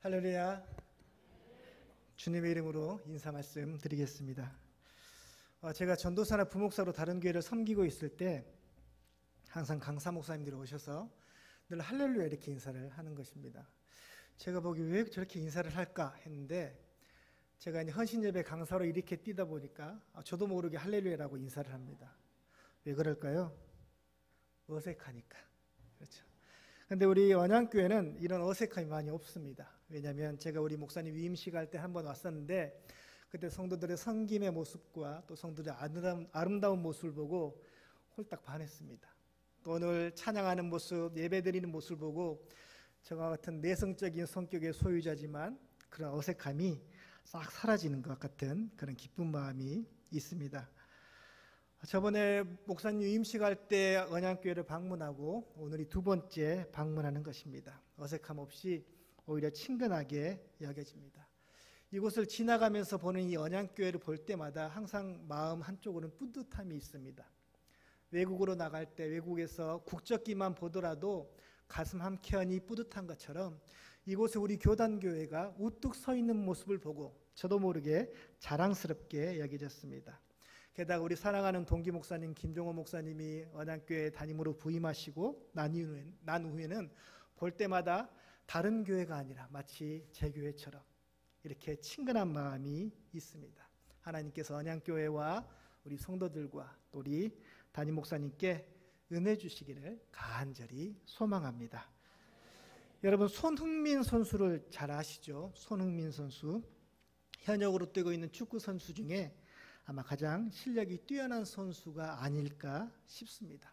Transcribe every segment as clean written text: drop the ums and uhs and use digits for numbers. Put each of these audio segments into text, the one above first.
할렐루야. 주님의 이름으로 인사 말씀 드리겠습니다. 제가 전도사나 부목사로 다른 교회를 섬기고 있을 때 항상 강사 목사님들이 오셔서 늘 할렐루야 이렇게 인사를 하는 것입니다. 제가 보기 왜 저렇게 인사를 할까 했는데 제가 이제 헌신예배 강사로 이렇게 뛰다 보니까 저도 모르게 할렐루야라고 인사를 합니다. 왜 그럴까요? 어색하니까. 그렇죠. 근데 우리 원양교회는 이런 어색함이 많이 없습니다. 왜냐하면 제가 우리 목사님 위임식 할 때 한번 왔었는데 그때 성도들의 섬김의 모습과 또 성도들의 아름다운 모습을 보고 홀딱 반했습니다. 또 오늘 찬양하는 모습, 예배드리는 모습을 보고 저와 같은 내성적인 성격의 소유자지만 그런 어색함이 싹 사라지는 것 같은 그런 기쁜 마음이 있습니다. 저번에 목사님 위임식 할 때 언양교회를 방문하고 오늘이 두 번째 방문하는 것입니다. 어색함 없이 오히려 친근하게 여겨집니다. 이곳을 지나가면서 보는 이 언양교회를 볼 때마다 항상 마음 한쪽으로는 뿌듯함이 있습니다. 외국으로 나갈 때 외국에서 국적기만 보더라도 가슴 한켠이 뿌듯한 것처럼 이곳에 우리 교단교회가 우뚝 서 있는 모습을 보고 저도 모르게 자랑스럽게 여겨졌습니다. 게다가 우리 사랑하는 동기 목사님 김종호 목사님이 언양교회 담임으로 부임하시고 난 후에는 볼 때마다 다른 교회가 아니라 마치 제 교회처럼 이렇게 친근한 마음이 있습니다. 하나님께서 언양교회와 우리 성도들과 또 우리 담임 목사님께 은혜 주시기를 간절히 소망합니다. 여러분 손흥민 선수를 잘 아시죠? 손흥민 선수 현역으로 뛰고 있는 축구 선수 중에 아마 가장 실력이 뛰어난 선수가 아닐까 싶습니다.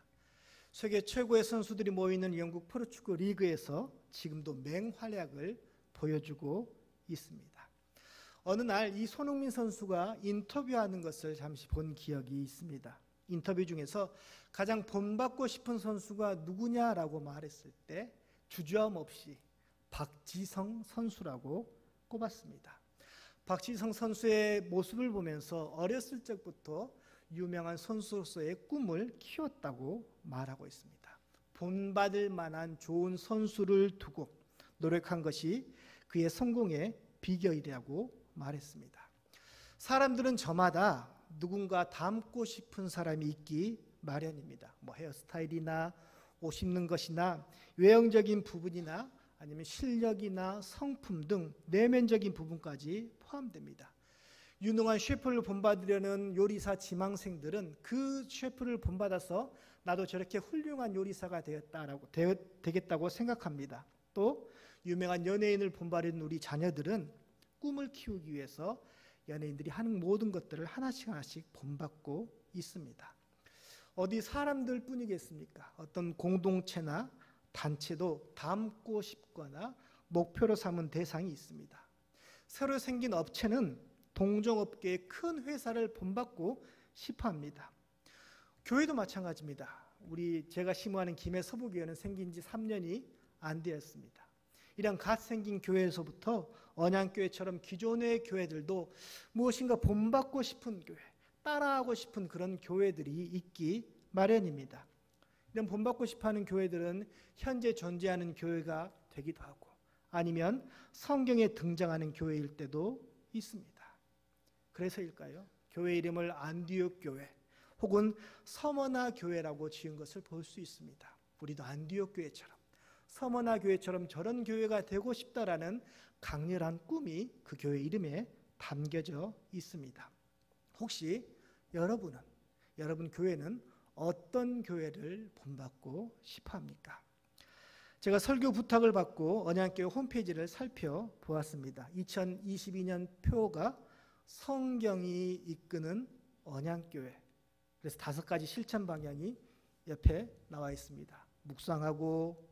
세계 최고의 선수들이 모이는 영국 프로축구 리그에서 지금도 맹활약을 보여주고 있습니다. 어느 날 이 손흥민 선수가 인터뷰하는 것을 잠시 본 기억이 있습니다. 인터뷰 중에서 가장 본받고 싶은 선수가 누구냐라고 말했을 때 주저함 없이 박지성 선수라고 꼽았습니다. 박지성 선수의 모습을 보면서 어렸을 적부터 유명한 선수로서의 꿈을 키웠다고 말하고 있습니다. 본받을 만한 좋은 선수를 두고 노력한 것이 그의 성공의 비결이라고 말했습니다. 사람들은 저마다 누군가 닮고 싶은 사람이 있기 마련입니다. 헤어스타일이나 옷 입는 것이나 외형적인 부분이나 아니면 실력이나 성품 등 내면적인 부분까지 포함됩니다. 유능한 셰프를 본받으려는 요리사 지망생들은 그 셰프를 본받아서 나도 저렇게 훌륭한 요리사가 되겠다고 생각합니다. 또 유명한 연예인을 본받는 우리 자녀들은 꿈을 키우기 위해서 연예인들이 하는 모든 것들을 하나씩 본받고 있습니다. 어디 사람들 뿐이겠습니까? 어떤 공동체나 단체도 닮고 싶거나 목표로 삼은 대상이 있습니다. 새로 생긴 업체는 동종업계의 큰 회사를 본받고 싶어합니다. 교회도 마찬가지입니다. 제가 심호하는 김해 서부교회는 생긴 지 3년이 안 되었습니다. 이런 갓 생긴 교회에서부터 언양교회처럼 기존의 교회들도 무엇인가 본받고 싶은 교회, 따라하고 싶은 그런 교회들이 있기 마련입니다. 이런 본받고 싶어하는 교회들은 현재 존재하는 교회가 되기도 하고 아니면 성경에 등장하는 교회일 때도 있습니다. 그래서일까요? 교회 이름을 안디옥 교회 혹은 서머나 교회라고 지은 것을 볼 수 있습니다. 우리도 안디옥 교회처럼 서머나 교회처럼 저런 교회가 되고 싶다라는 강렬한 꿈이 그 교회 이름에 담겨져 있습니다. 혹시 여러분 교회는 어떤 교회를 본받고 싶어합니까? 제가 설교 부탁을 받고 언양교회 홈페이지를 살펴보았습니다. 2022년 표가 성경이 이끄는 언양교회. 그래서 5가지 실천 방향이 옆에 나와 있습니다. 묵상하고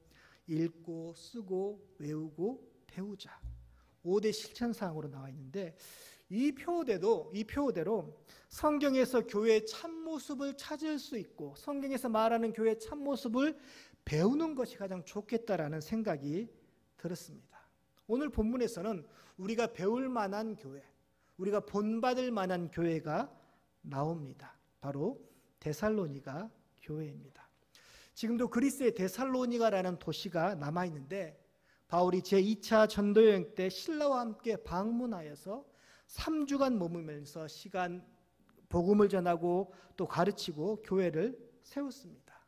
읽고 쓰고 외우고 배우자. 5대 실천사항으로 나와 있는데 이 표대로 성경에서 교회의 참모습을 찾을 수 있고 성경에서 말하는 교회의 참모습을 배우는 것이 가장 좋겠다라는 생각이 들었습니다. 오늘 본문에서는 우리가 배울 만한 교회, 우리가 본받을 만한 교회가 나옵니다. 바로 데살로니가 교회입니다. 지금도 그리스의 데살로니가라는 도시가 남아있는데 바울이 제2차 전도여행 때 신라와 함께 방문하여서 3주간 머물면서 복음을 전하고 또 가르치고 교회를 세웠습니다.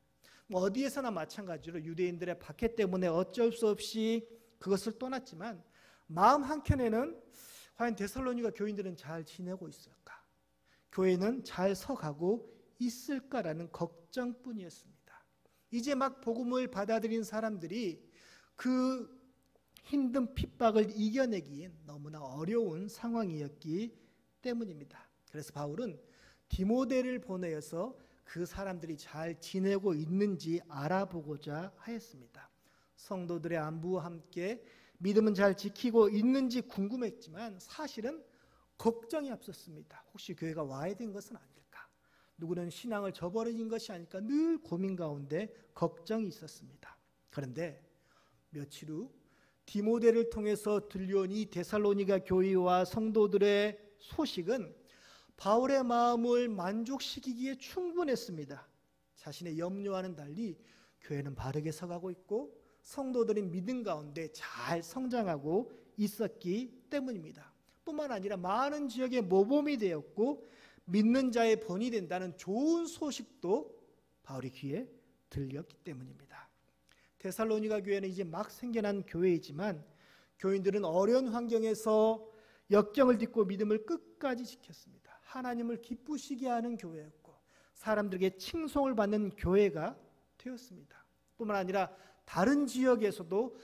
어디에서나 마찬가지로 유대인들의 박해 때문에 어쩔 수 없이 그것을 떠났지만 마음 한켠에는 과연 데살로니가 교인들은 잘 지내고 있을까? 교회는 잘 서가고 있을까라는 걱정뿐이었습니다. 이제 막 복음을 받아들인 사람들이 그 힘든 핍박을 이겨내기엔 너무나 어려운 상황이었기 때문입니다. 그래서 바울은 디모데를 보내어서 그 사람들이 잘 지내고 있는지 알아보고자 하였습니다. 성도들의 안부와 함께 믿음은 잘 지키고 있는지 궁금했지만 사실은 걱정이 앞섰습니다. 혹시 교회가 와야 된 것은 아닐까? 누구는 신앙을 저버린 것이 아닐까? 늘 고민 가운데 걱정이 있었습니다. 그런데 며칠 후 디모데를 통해서 들려온 이 데살로니가 교회와 성도들의 소식은 바울의 마음을 만족시키기에 충분했습니다. 자신의 염려와는 달리 교회는 바르게 서가고 있고 성도들이 믿음 가운데 잘 성장하고 있었기 때문입니다. 뿐만 아니라 많은 지역에 모범이 되었고 믿는 자의 본이 된다는 좋은 소식도 바울의 귀에 들렸기 때문입니다. 데살로니가 교회는 이제 막 생겨난 교회이지만 교인들은 어려운 환경에서 역경을 딛고 믿음을 끝까지 지켰습니다. 하나님을 기쁘시게 하는 교회였고 사람들에게 칭송을 받는 교회가 되었습니다. 뿐만 아니라 다른 지역에서도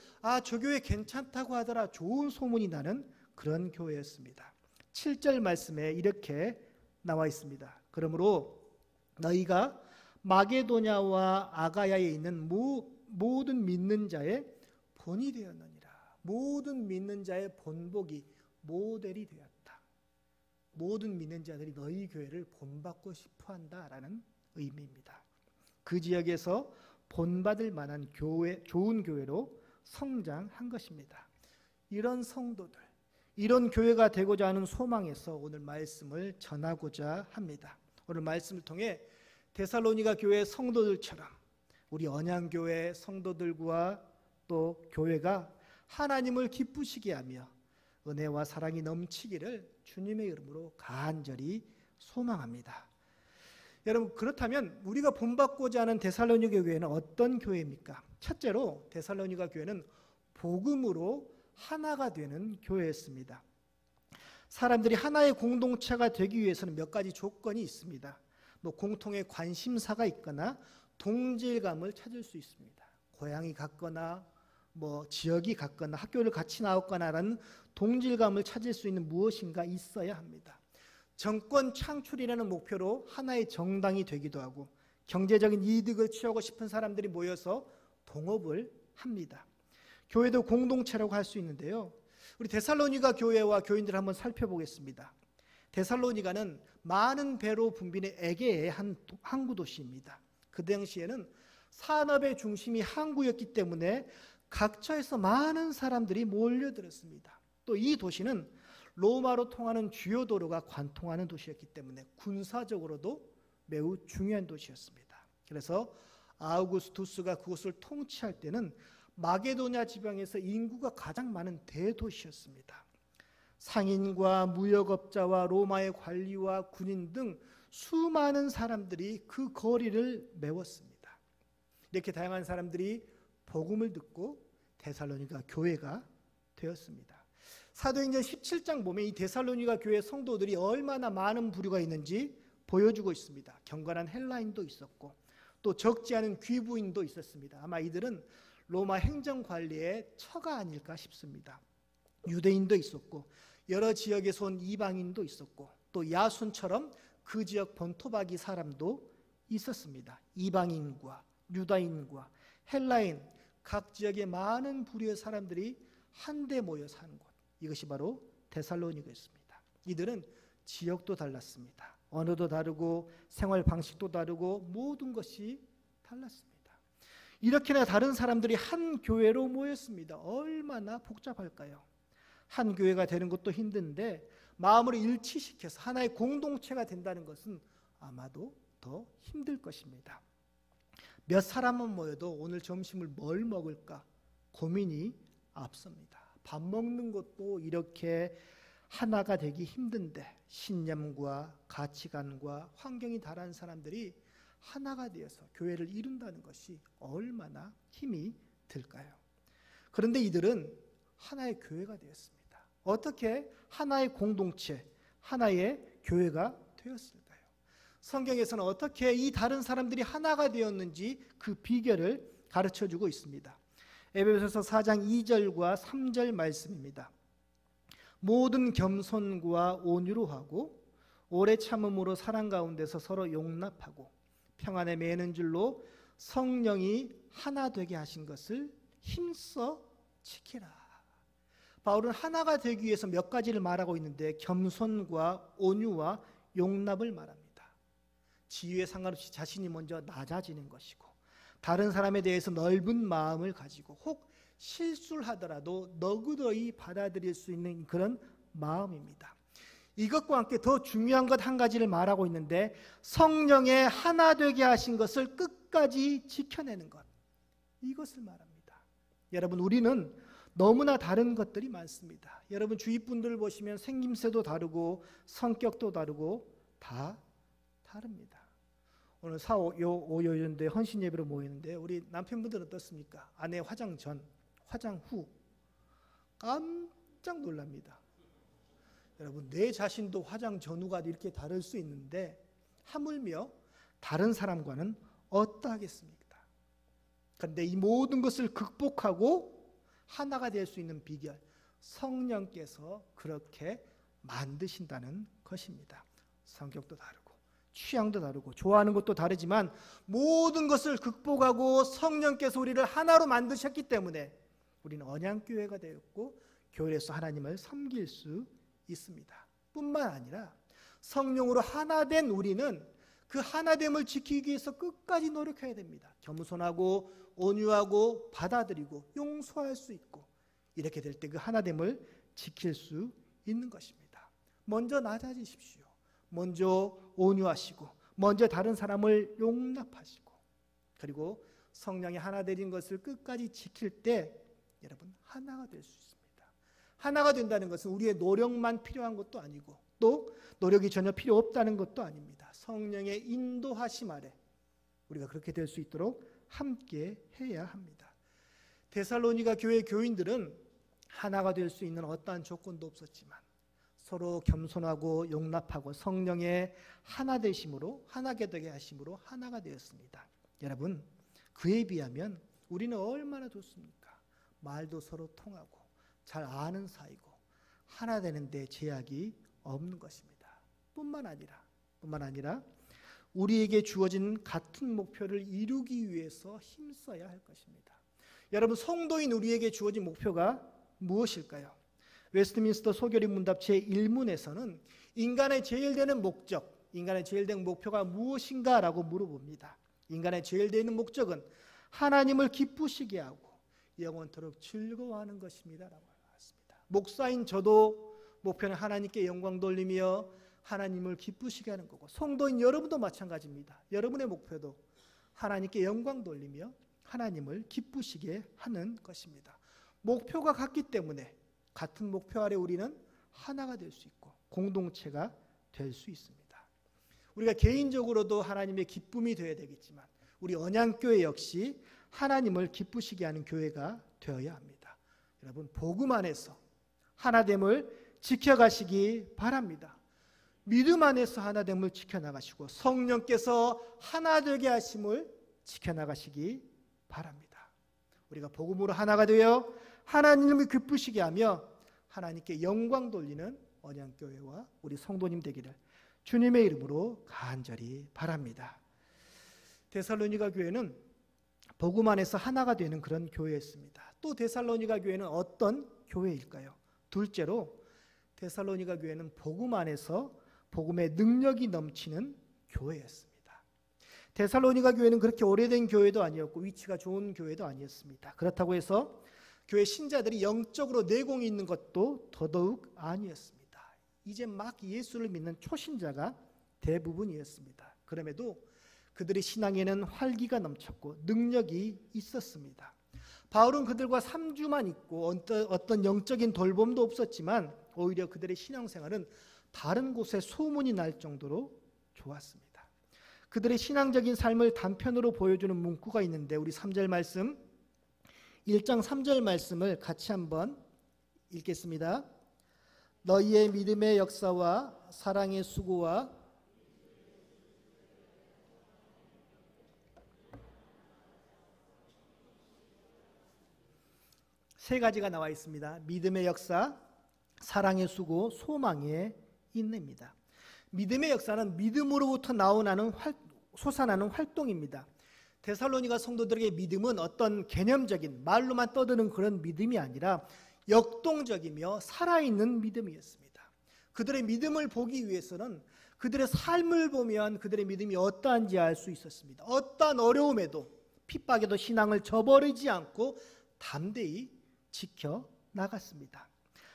저 교회 괜찮다고 하더라 좋은 소문이 나는 그런 교회였습니다. 7절 말씀에 이렇게 나와 있습니다. 그러므로 너희가 마게도냐와 아가야에 있는 모든 믿는 자의 본이 되었느니라. 모든 믿는 자의 본보기, 모델이 되었다. 모든 믿는 자들이 너희 교회를 본받고 싶어한다라는 의미입니다. 그 지역에서 본받을 만한 교회, 좋은 교회로 성장한 것입니다. 이런 성도들, 이런 교회가 되고자 하는 소망에서 오늘 말씀을 전하고자 합니다. 오늘 말씀을 통해 데살로니가 교회 성도들처럼 우리 언양교회 성도들과 또 교회가 하나님을 기쁘시게 하며 은혜와 사랑이 넘치기를 주님의 이름으로 간절히 소망합니다. 여러분, 그렇다면 우리가 본받고자 하는 데살로니가 교회는 어떤 교회입니까? 첫째로 데살로니가 교회는 복음으로 하나가 되는 교회였습니다. 사람들이 하나의 공동체가 되기 위해서는 몇 가지 조건이 있습니다. 공통의 관심사가 있거나 동질감을 찾을 수 있습니다. 고향이 같거나 지역이 같거나 학교를 같이 나왔거나라는 동질감을 찾을 수 있는 무엇인가 있어야 합니다. 정권 창출이라는 목표로 하나의 정당이 되기도 하고 경제적인 이득을 취하고 싶은 사람들이 모여서 동업을 합니다. 교회도 공동체라고 할 수 있는데요. 우리 데살로니가 교회와 교인들을 한번 살펴보겠습니다. 데살로니가는 많은 배로 붐비는 에게의 한 항구 도시입니다. 그 당시에는 산업의 중심이 항구였기 때문에 각처에서 많은 사람들이 몰려들었습니다. 또 이 도시는 로마로 통하는 주요 도로가 관통하는 도시였기 때문에 군사적으로도 매우 중요한 도시였습니다. 그래서 아우구스투스가 그곳을 통치할 때는 마게도냐 지방에서 인구가 가장 많은 대도시였습니다. 상인과 무역업자와 로마의 관리와 군인 등 수많은 사람들이 그 거리를 메웠습니다. 이렇게 다양한 사람들이 복음을 듣고 데살로니가 교회가 되었습니다. 사도행전 17장 보면 이 데살로니가 교회 성도들이 얼마나 많은 부류가 있는지 보여주고 있습니다. 경건한 헬라인도 있었고 또 적지 않은 귀부인도 있었습니다. 아마 이들은 로마 행정관리의 처가 아닐까 싶습니다. 유대인도 있었고 여러 지역에서 온 이방인도 있었고 또 야순처럼 그 지역 본토박이 사람도 있었습니다. 이방인과 유다인과 헬라인 각 지역의 많은 부류의 사람들이 한데 모여 사는 곳, 이것이 바로 데살로니가였습니다. 이들은 지역도 달랐습니다. 언어도 다르고 생활 방식도 다르고 모든 것이 달랐습니다. 이렇게나 다른 사람들이 한 교회로 모였습니다. 얼마나 복잡할까요? 한 교회가 되는 것도 힘든데 마음을 일치시켜서 하나의 공동체가 된다는 것은 아마도 더 힘들 것입니다. 몇 사람만 모여도 오늘 점심을 뭘 먹을까 고민이 앞섭니다. 밥 먹는 것도 이렇게 하나가 되기 힘든데 신념과 가치관과 환경이 다른 사람들이 하나가 되어서 교회를 이룬다는 것이 얼마나 힘이 들까요? 그런데 이들은 하나의 교회가 되었습니다. 어떻게 하나의 공동체, 하나의 교회가 되었을까요? 성경에서는 어떻게 이 다른 사람들이 하나가 되었는지 그 비결을 가르쳐주고 있습니다. 에베소서 4장 2절과 3절 말씀입니다. 모든 겸손과 온유로 하고 오래 참음으로 사랑 가운데서 서로 용납하고 평안에 매는 줄로 성령이 하나 되게 하신 것을 힘써 지키라. 바울은 하나가 되기 위해서 몇 가지를 말하고 있는데 겸손과 온유와 용납을 말합니다. 지위에 상관없이 자신이 먼저 낮아지는 것이고 다른 사람에 대해서 넓은 마음을 가지고 혹 실수를 하더라도 너그러이 받아들일 수 있는 그런 마음입니다. 이것과 함께 더 중요한 것 한 가지를 말하고 있는데 성령의 하나 되게 하신 것을 끝까지 지켜내는 것, 이것을 말합니다. 여러분, 우리는 너무나 다른 것들이 많습니다. 여러분 주위 분들을 보시면 생김새도 다르고 성격도 다르고 다 다릅니다. 오늘 4, 5 요일인데 헌신 예배로 모이는데 우리 남편분들은 어떻습니까? 아내 화장 전, 화장 후 깜짝 놀랍니다. 여러분, 내 자신도 화장 전후가 이렇게 다를 수 있는데 하물며 다른 사람과는 어떠하겠습니까? 그런데 이 모든 것을 극복하고 하나가 될 수 있는 비결, 성령께서 그렇게 만드신다는 것입니다. 성격도 다르고 취향도 다르고 좋아하는 것도 다르지만 모든 것을 극복하고 성령께서 우리를 하나로 만드셨기 때문에 우리는 언약교회가 되었고 교회에서 하나님을 섬길 수 있습니다. 뿐만 아니라 성령으로 하나 된 우리는 그 하나됨을 지키기 위해서 끝까지 노력해야 됩니다. 겸손하고 온유하고 받아들이고 용서할 수 있고 이렇게 될 때 그 하나됨을 지킬 수 있는 것입니다. 먼저 낮아지십시오. 먼저 온유하시고 먼저 다른 사람을 용납하시고 그리고 성령이 하나 되는 것을 끝까지 지킬 때 여러분 하나가 될 수 있습니다. 하나가 된다는 것은 우리의 노력만 필요한 것도 아니고 또 노력이 전혀 필요 없다는 것도 아닙니다. 성령의 인도하심 아래 우리가 그렇게 될 수 있도록 함께 해야 합니다. 데살로니가 교회 교인들은 하나가 될 수 있는 어떠한 조건도 없었지만 서로 겸손하고 용납하고 성령의 하나 되심으로 하나게 되게 하심으로 하나가 되었습니다. 여러분, 그에 비하면 우리는 얼마나 좋습니까? 말도 서로 통하고 잘 아는 사이고 하나 되는데 제약이 없는 것입니다. 뿐만 아니라 우리에게 주어진 같은 목표를 이루기 위해서 힘써야 할 것입니다. 여러분, 성도인 우리에게 주어진 목표가 무엇일까요? 웨스트민스터 소결인 문답 제1문에서는 인간의 제일 되는 목적, 인간의 제일 되는 목표가 무엇인가라고 물어봅니다. 인간의 제일 되는 목적은 하나님을 기쁘시게 하고 영원토록 즐거워하는 것입니다 라고 말했습니다. 목사인 저도 목표는 하나님께 영광 돌리며 하나님을 기쁘시게 하는 거고 성도인 여러분도 마찬가지입니다. 여러분의 목표도 하나님께 영광 돌리며 하나님을 기쁘시게 하는 것입니다. 목표가 같기 때문에 같은 목표 아래 우리는 하나가 될 수 있고 공동체가 될 수 있습니다. 우리가 개인적으로도 하나님의 기쁨이 되어야 되겠지만 우리 언양교회 역시 하나님을 기쁘시게 하는 교회가 되어야 합니다. 여러분, 복음 안에서 하나됨을 지켜가시기 바랍니다. 믿음 안에서 하나됨을 지켜나가시고 성령께서 하나 되게 하심을 지켜나가시기 바랍니다. 우리가 복음으로 하나가 되어 하나님을 기쁘시게 하며 하나님께 영광 돌리는 언양교회와 우리 성도님 되기를 주님의 이름으로 간절히 바랍니다. 데살로니가 교회는 복음 안에서 하나가 되는 그런 교회였습니다. 또 데살로니가 교회는 어떤 교회일까요? 둘째로 데살로니가 교회는 복음 안에서 복음의 능력이 넘치는 교회였습니다. 데살로니가 교회는 그렇게 오래된 교회도 아니었고 위치가 좋은 교회도 아니었습니다. 그렇다고 해서 교회 신자들이 영적으로 내공이 있는 것도 더더욱 아니었습니다. 이제 막 예수를 믿는 초신자가 대부분이었습니다. 그럼에도 그들의 신앙에는 활기가 넘쳤고 능력이 있었습니다. 바울은 그들과 3주만 있고 어떤 영적인 돌봄도 없었지만 오히려 그들의 신앙생활은 다른 곳에 소문이 날 정도로 좋았습니다. 그들의 신앙적인 삶을 단편으로 보여주는 문구가 있는데 우리 3절 말씀 1장 3절 말씀을 같이 한번 읽겠습니다. 너희의 믿음의 역사와 사랑의 수고와 세 가지가 나와 있습니다. 믿음의 역사, 사랑의 수고, 소망의 인내입니다. 믿음의 역사는 믿음으로부터 솟아나는 활동입니다. 데살로니가 성도들에게 믿음은 어떤 개념적인 말로만 떠드는 그런 믿음이 아니라 역동적이며 살아있는 믿음이었습니다. 그들의 믿음을 보기 위해서는 그들의 삶을 보면 그들의 믿음이 어떠한지 알 수 있었습니다. 어떠한 어려움에도 핍박에도 신앙을 저버리지 않고 담대히 지켜나갔습니다.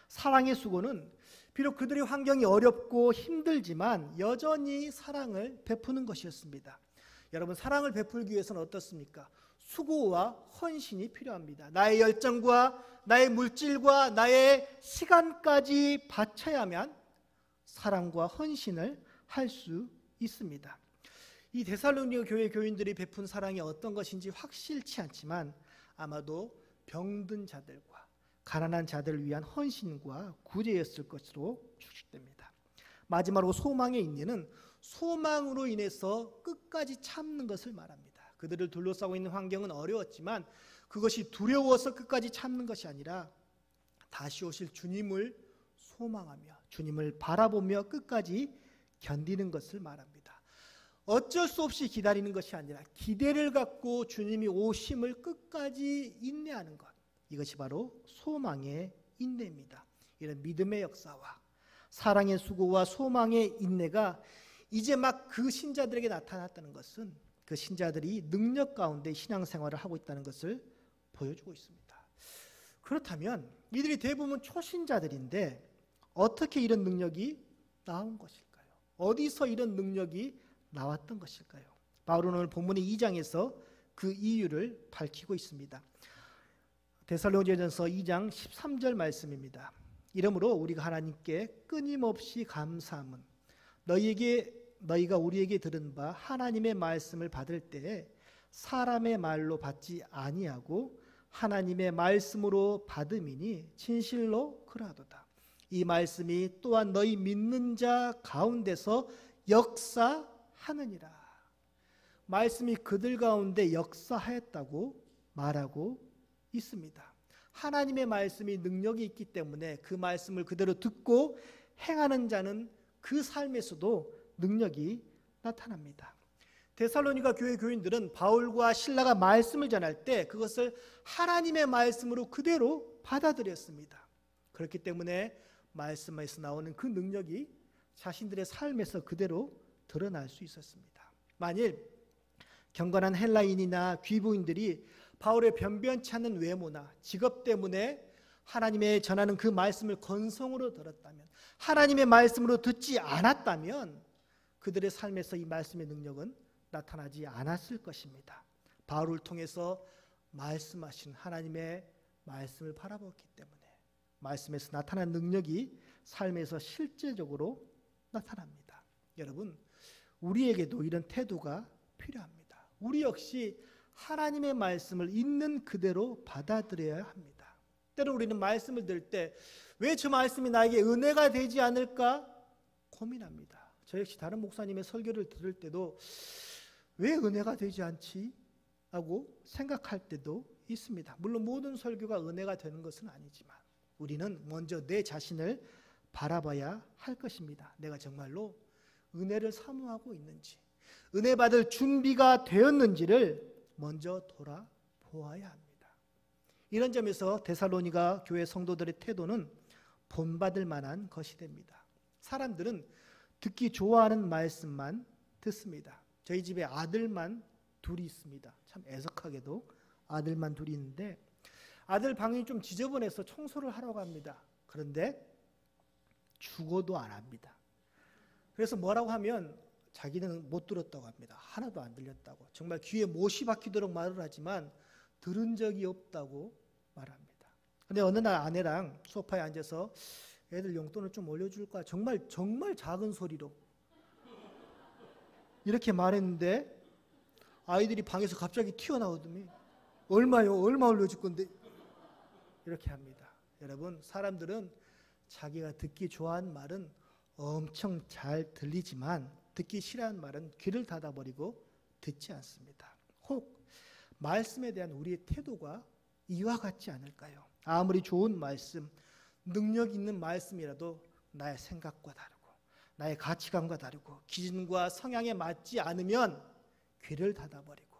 사랑의 수고는 비록 그들의 환경이 어렵고 힘들지만 여전히 사랑을 베푸는 것이었습니다. 여러분, 사랑을 베풀기 위해서는 어떻습니까? 수고와 헌신이 필요합니다. 나의 열정과 나의 물질과 나의 시간까지 바쳐야만 사랑과 헌신을 할 수 있습니다. 이 데살로니가 교회 교인들이 베푼 사랑이 어떤 것인지 확실치 않지만 아마도 병든 자들과 가난한 자들을 위한 헌신과 구제였을 것으로 추측됩니다. 마지막으로 소망의 인내는 소망으로 인해서 끝까지 참는 것을 말합니다. 그들을 둘러싸고 있는 환경은 어려웠지만 그것이 두려워서 끝까지 참는 것이 아니라 다시 오실 주님을 소망하며 주님을 바라보며 끝까지 견디는 것을 말합니다. 어쩔 수 없이 기다리는 것이 아니라 기대를 갖고 주님이 오심을 끝까지 인내하는 것, 이것이 바로 소망의 인내입니다. 이런 믿음의 역사와 사랑의 수고와 소망의 인내가 이제 막 그 신자들에게 나타났다는 것은 그 신자들이 능력 가운데 신앙생활을 하고 있다는 것을 보여주고 있습니다. 그렇다면 이들이 대부분 초신자들인데 어떻게 이런 능력이 나온 것일까요? 어디서 이런 능력이 나왔던 것일까요? 바울은 오늘 본문의 2장에서 그 이유를 밝히고 있습니다. 데살로니가전서 2장 13절 말씀입니다. 이러므로 우리가 하나님께 끊임없이 감사함은 너희가 우리에게 들은 바 하나님의 말씀을 받을 때 사람의 말로 받지 아니하고 하나님의 말씀으로 받음이니 진실로 그러하도다. 이 말씀이 또한 너희 믿는 자 가운데서 역사하느니라. 말씀이 그들 가운데 역사하였다고 말하고 있습니다. 하나님의 말씀이 능력이 있기 때문에 그 말씀을 그대로 듣고 행하는 자는 그 삶에서도 능력이 나타납니다. 데살로니가 교회 교인들은 바울과 실라가 말씀을 전할 때 그것을 하나님의 말씀으로 그대로 받아들였습니다. 그렇기 때문에 말씀에서 나오는 그 능력이 자신들의 삶에서 그대로 드러날 수 있었습니다. 만일 경건한 헬라인이나 귀부인들이 바울의 변변치 않는 외모나 직업 때문에 하나님의 전하는 그 말씀을 건성으로 들었다면, 하나님의 말씀으로 듣지 않았다면 그들의 삶에서 이 말씀의 능력은 나타나지 않았을 것입니다. 바울을 통해서 말씀하신 하나님의 말씀을 바라보았기 때문에 말씀에서 나타난 능력이 삶에서 실제적으로 나타납니다. 여러분, 우리에게도 이런 태도가 필요합니다. 우리 역시 하나님의 말씀을 있는 그대로 받아들여야 합니다. 때로 우리는 말씀을 들을 때 왜 저 말씀이 나에게 은혜가 되지 않을까 고민합니다. 저 역시 다른 목사님의 설교를 들을 때도 왜 은혜가 되지 않지? 하고 생각할 때도 있습니다. 물론 모든 설교가 은혜가 되는 것은 아니지만 우리는 먼저 내 자신을 바라봐야 할 것입니다. 내가 정말로 은혜를 사모하고 있는지, 은혜 받을 준비가 되었는지를 먼저 돌아보아야 합니다. 이런 점에서 데살로니가 교회 성도들의 태도는 본받을 만한 것이 됩니다. 사람들은 듣기 좋아하는 말씀만 듣습니다. 저희 집에 아들만 둘이 있습니다. 참 애석하게도 아들만 둘이 있는데 아들 방이 좀 지저분해서 청소를 하러 갑니다. 그런데 죽어도 안 합니다. 그래서 뭐라고 하면 자기는 못 들었다고 합니다. 하나도 안 들렸다고. 정말 귀에 못이 박히도록 말을 하지만 들은 적이 없다고 말합니다. 근데 어느 날 아내랑 소파에 앉아서 애들 용돈을 좀 올려줄까? 정말 작은 소리로 이렇게 말했는데 아이들이 방에서 갑자기 튀어나오더니 얼마요? 얼마 올려줄 건데? 이렇게 합니다. 여러분, 사람들은 자기가 듣기 좋아하는 말은 엄청 잘 들리지만 듣기 싫어하는 말은 귀를 닫아버리고 듣지 않습니다. 혹 말씀에 대한 우리의 태도가 이와 같지 않을까요? 아무리 좋은 말씀, 능력 있는 말씀이라도 나의 생각과 다르고 나의 가치관과 다르고 기준과 성향에 맞지 않으면 귀를 닫아버리고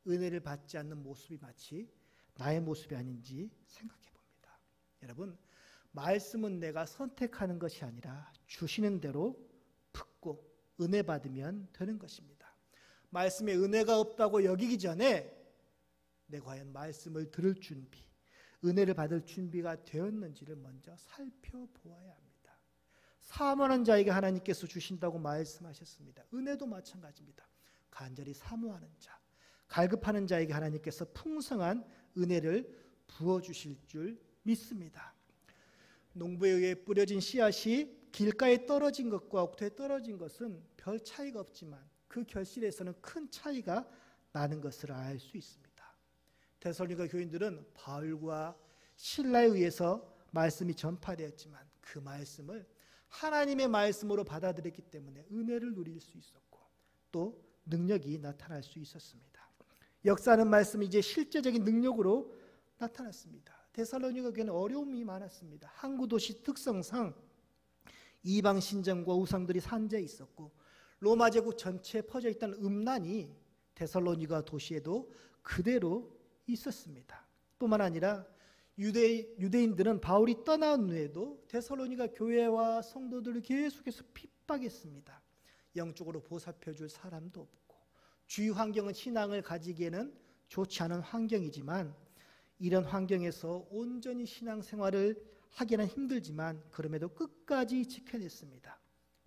은혜를 받지 않는 모습이 마치 나의 모습이 아닌지 생각해 봅니다. 여러분, 말씀은 내가 선택하는 것이 아니라 주시는 대로 듣고 은혜 받으면 되는 것입니다. 말씀에 은혜가 없다고 여기기 전에 내가 과연 말씀을 들을 준비, 은혜를 받을 준비가 되었는지를 먼저 살펴보아야 합니다. 사모하는 자에게 하나님께서 주신다고 말씀하셨습니다. 은혜도 마찬가지입니다. 간절히 사모하는 자, 갈급하는 자에게 하나님께서 풍성한 은혜를 부어주실 줄 믿습니다. 농부에 의해 뿌려진 씨앗이 길가에 떨어진 것과 옥토에 떨어진 것은 별 차이가 없지만 그 결실에서는 큰 차이가 나는 것을 알 수 있습니다. 데살로니가 교인들은 바울과 실라에 의해서 말씀이 전파되었지만 그 말씀을 하나님의 말씀으로 받아들였기 때문에 은혜를 누릴 수 있었고 또 능력이 나타날 수 있었습니다. 역사하는 말씀이 이제 실제적인 능력으로 나타났습니다. 데살로니가 교회는 어려움이 많았습니다. 항구 도시 특성상 이방 신전과 우상들이 산재해 있었고 로마 제국 전체에 퍼져 있던 음란이 데살로니가 도시에도 그대로 있었습니다. 뿐만 아니라 유대인들은 바울이 떠난 후에도 데살로니가 교회와 성도들을 계속해서 핍박했습니다. 영적으로 보살펴줄 사람도 없고 주위 환경은 신앙을 가지기에는 좋지 않은 환경이지만 이런 환경에서 온전히 신앙생활을 하기는 힘들지만 그럼에도 끝까지 지켜냈습니다.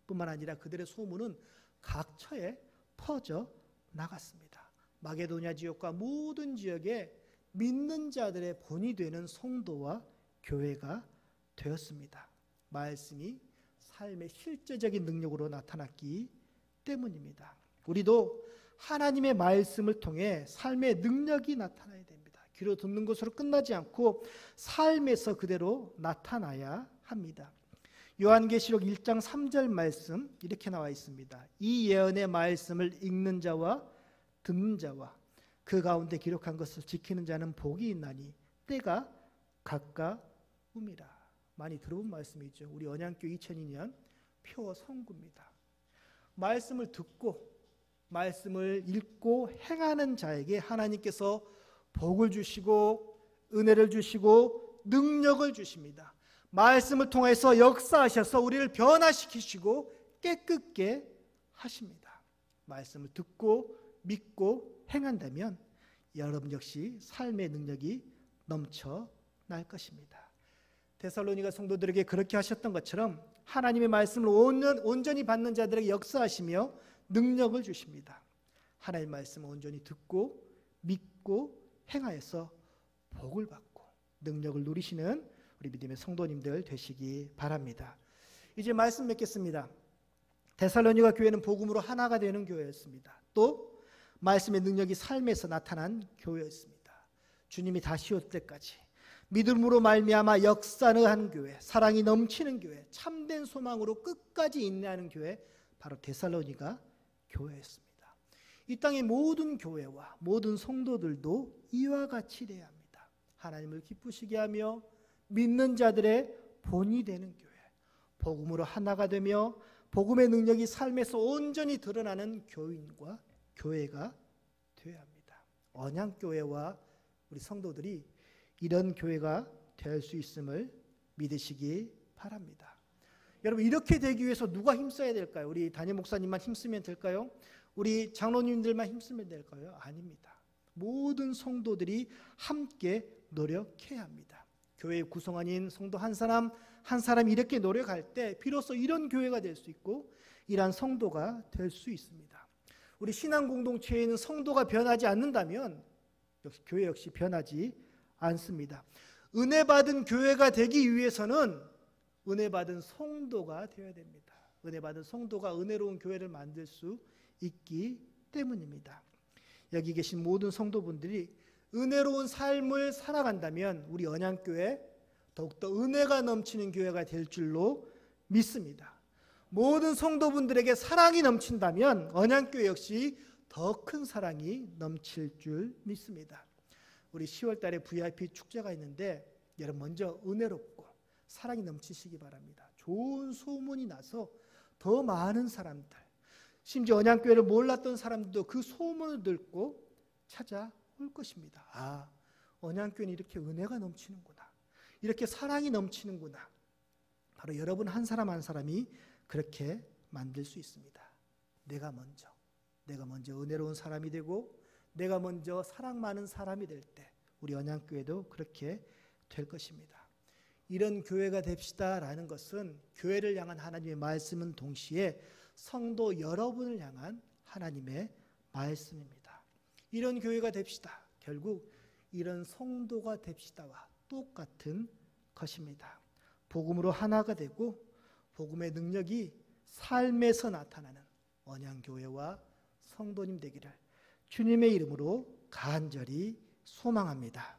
뿐만 아니라 그들의 소문은 각처에 퍼져 나갔습니다. 마게도냐 지역과 모든 지역에 믿는 자들의 본이 되는 성도와 교회가 되었습니다. 말씀이 삶의 실제적인 능력으로 나타났기 때문입니다. 우리도 하나님의 말씀을 통해 삶의 능력이 나타나야 됩니다. 귀로 듣는 것으로 끝나지 않고 삶에서 그대로 나타나야 합니다. 요한계시록 1장 3절 말씀 이렇게 나와 있습니다. 이 예언의 말씀을 읽는 자와 듣는 자와 그 가운데 기록한 것을 지키는 자는 복이 있나니 때가 가까움이라. 많이 들어본 말씀이죠. 우리 언양교 2002년 표 선구입니다. 말씀을 듣고 말씀을 읽고 행하는 자에게 하나님께서 복을 주시고 은혜를 주시고 능력을 주십니다. 말씀을 통해서 역사하셔서 우리를 변화시키시고 깨끗게 하십니다. 말씀을 듣고 믿고 행한다면 여러분 역시 삶의 능력이 넘쳐날 것입니다. 데살로니가 성도들에게 그렇게 하셨던 것처럼 하나님의 말씀을 온전히 받는 자들에게 역사하시며 능력을 주십니다. 하나님의 말씀을 온전히 듣고 믿고 행하여서 복을 받고 능력을 누리시는 우리 믿음의 성도님들 되시기 바랍니다. 이제 말씀 맺겠습니다. 데살로니가 교회는 복음으로 하나가 되는 교회였습니다. 또 말씀의 능력이 삶에서 나타난 교회였습니다. 주님이 다시 올 때까지 믿음으로 말미암아 역사하는 교회, 사랑이 넘치는 교회, 참된 소망으로 끝까지 인내하는 교회, 바로 데살로니가 교회였습니다. 이 땅의 모든 교회와 모든 성도들도 이와 같이 되어야 합니다. 하나님을 기쁘시게 하며 믿는 자들의 본이 되는 교회, 복음으로 하나가 되며 복음의 능력이 삶에서 온전히 드러나는 교인과 교회가 되어야 합니다. 언양교회와 우리 성도들이 이런 교회가 될 수 있음을 믿으시기 바랍니다. 여러분, 이렇게 되기 위해서 누가 힘써야 될까요? 우리 담임 목사님만 힘쓰면 될까요? 우리 장로님들만 힘쓰면 될까요? 아닙니다. 모든 성도들이 함께 노력해야 합니다. 교회의 구성원인 성도 한 사람 한 사람이 이렇게 노력할 때 비로소 이런 교회가 될 수 있고 이러한 성도가 될 수 있습니다. 우리 신앙 공동체에 있는 성도가 변하지 않는다면 역시 교회 역시 변하지 않습니다. 은혜 받은 교회가 되기 위해서는 은혜 받은 성도가 되어야 됩니다. 은혜 받은 성도가 은혜로운 교회를 만들 수 있기 때문입니다. 여기 계신 모든 성도분들이 은혜로운 삶을 살아간다면 우리 언양교회 더욱더 은혜가 넘치는 교회가 될 줄로 믿습니다. 모든 성도분들에게 사랑이 넘친다면 언양교회 역시 더 큰 사랑이 넘칠 줄 믿습니다. 우리 10월 달에 VIP 축제가 있는데 여러분 먼저 은혜롭고 사랑이 넘치시기 바랍니다. 좋은 소문이 나서 더 많은 사람들, 심지어 언양교회를 몰랐던 사람들도 그 소문을 듣고 찾아올 것입니다. 아, 언양교회는 이렇게 은혜가 넘치는구나. 이렇게 사랑이 넘치는구나. 바로 여러분 한 사람 한 사람이 그렇게 만들 수 있습니다. 내가 먼저 은혜로운 사람이 되고 내가 먼저 사랑 많은 사람이 될 때 우리 언양교회도 그렇게 될 것입니다. 이런 교회가 됩시다라는 것은 교회를 향한 하나님의 말씀은 동시에 성도 여러분을 향한 하나님의 말씀입니다. 이런 교회가 됩시다. 결국 이런 성도가 됩시다와 똑같은 것입니다. 복음으로 하나가 되고 복음의 능력이 삶에서 나타나는 언양교회와 성도님 되기를 주님의 이름으로 간절히 소망합니다.